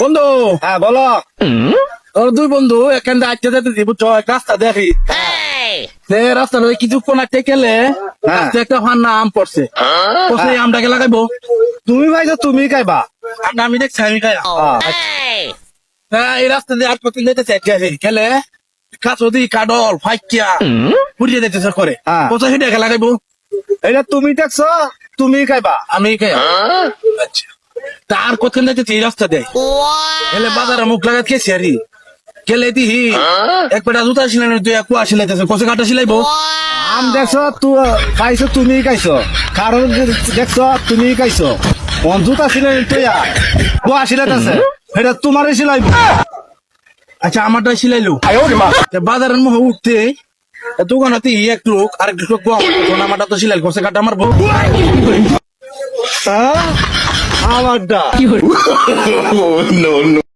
বন্ধু, হ্যাঁ বলো। তোর দুই বন্ধু এখান থেকে আজকে যেতে বুঝছো, এক রাস্তা দেখি রাস্তার কিছুক্ষণ আজকে গেলে রাস্তায় একটা ফান্না আম পড়ছে, সেই আমটাকে লাগাইবো। তুমি ভাইছো তুমি খাইবা। আমটা আমি দেখছি, আমি খাই। এই রাস্তা দিয়ে আর কতদিন যেতেছে খেলে কাঁচি কাডল ফাইকিয়া পুড়িয়ে যেতেছে করে, হ্যাঁ। কোথায় সেটাকে লাগাইবো? এটা তুমি দেখছো তুমি খাইবা। আমি খাই। আচ্ছা, তার কতক্ষণ যেতেছে এই রাস্তা দেয় খেলে বাজারে মুখ লাগাত খেয়েছি আরি খেলে দিহি এক পেটা জুতা সিলাই তুই কুয়া সিলাইতেছে, কোসে কাটা সিলাইবো। আম দেখছো খাইছো তুমি খাইছো, কারণ দেখছো তুমি খাইছো। জুতা ছিলেন তুইয়া কুয়া সিলাইতেছে, এটা তোমারই সিলাইব। আচ্ছা, আমারটা সিলাইলো বাজারের মুখে উঠতে দোকানাতে একটু আরেকটু আমারটা তো সিলাই কোসে কাটা মারবো। আমারটা